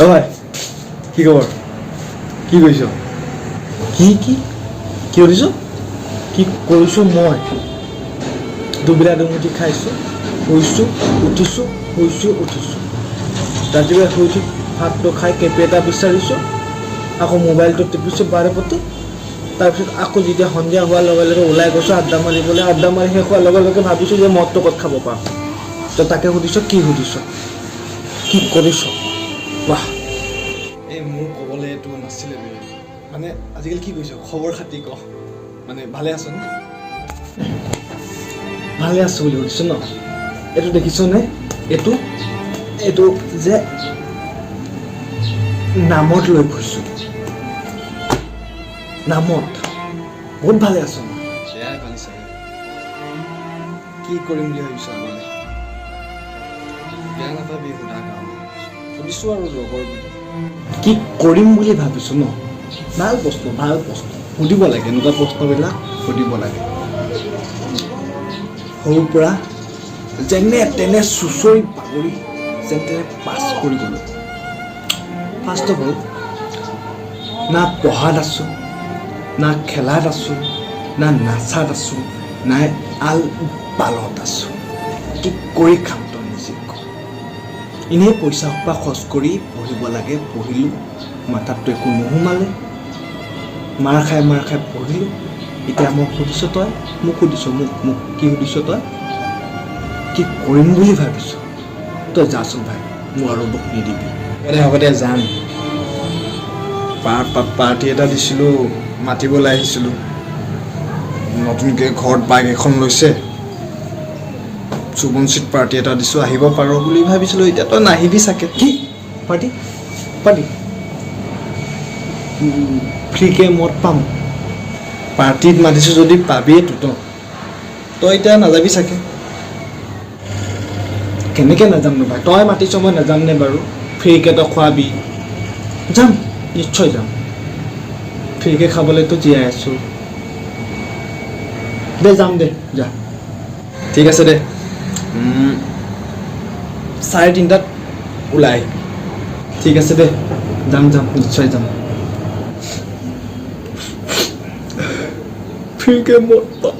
অ ভাই কি খবৰ কি কৰিছ কি কি কি কৰিছ কি কৰিছোঁ মই দুবিলা দুমুঠি খাইছোঁ শুইছোঁ উঠিছোঁ শুইছোঁ উঠিছোঁ ৰাতিপুৱা শুই উঠি ভাতটো খাই কেপি এটা বিচাৰিছোঁ আকৌ মোবাইলটো টিপিছোঁ বাৰে প্ৰতি তাৰপিছত আকৌ যেতিয়া সন্ধিয়া হোৱাৰ লগে লগে ওলাই গৈছোঁ আড্ডা মাৰিবলৈ আড্ডা মাৰি শেষ হোৱাৰ লগে লগে ভাবিছোঁ যে মদটো ক'ত খাব পাৰোঁ তই তাকে সুধিছ কি কৰিছ বাহ এই মোৰ ক'বলৈ এইটো নাছিলে মানে আজিকালি কি কৰিছ খবৰ খাতি ক মানে ভালে আছ নে ভালে আছোঁ বুলি সুধিছোঁ ন এইটো দেখিছনে এইটো এইটো যে নামত লৈ ফুৰিছোঁ নামত বহুত ভালে আছোঁ মই সেয়াই ভালে চাগে কি কৰিম বুলি ভাবিছোঁ আগলৈ বেয়া নাপাবি সোধা কাৰণে সুধিছোঁ আৰু লগৰ বুলি কি কৰিম বুলি ভাবিছোঁ ন ভাল প্ৰশ্ন সুধিব লাগে এনেকুৱা প্ৰশ্নবিলাক সুধিব লাগে সৰুৰ পৰা যেনে তেনে চুঁচৰি বাগৰি যেনে তেনে পাছ কৰি গ'লোঁ ফাৰ্ষ্ট অফ অল না পঢ়াত আছোঁ না খেলাত আছোঁ না নাচাত আছোঁ নাই আল বালত আছোঁ কি কৰি খাম তই নিজে ক এনেই পইচা সোপা খৰচ কৰি পঢ়িব লাগে পঢ়িলোঁ মাথাততো একো নোসোমালে মাৰ খাই পঢ়িলোঁ এতিয়া মোক সুধিছ তই মোক সুধিছ মোক কি সুধিছ তই কি কৰিম বুলি ভাবিছ তই যাচোন ভাই মোৰ আৰু দুখ নিদিবি হ'ব দে যাম পাৰ্টি এটা দিছিলোঁ মাতিবলৈ আহিছিলোঁ নতুনকৈ ঘৰত বাইক এখন লৈছে সুবঞ্চিত পাৰ্টি এটা দিছোঁ আহিব পাৰ বুলি ভাবিছিলোঁ এতিয়া তই নাহিবি চাগে কি পাৰ্টি ফ্ৰীকৈ মদ পাম পাৰ্টিত মাতিছোঁ যদি পাবিয়েতো তই এতিয়া নাযাবি চাগে কেনেকৈ নাযাম নো ভাই তই মাতিছ মই নাযাম নে বাৰু ফ্ৰীকৈ তই খোৱাবি যাম নিশ্চয় যাম ফ্ৰীকৈ খাবলৈতো জীয়াই আছোঁ দে যাম দে যা ঠিক আছে দে 3:30 ওলাই ঠিক আছে দে যাম নিশ্চয় যাম ফ্ৰীকৈ মদ পাম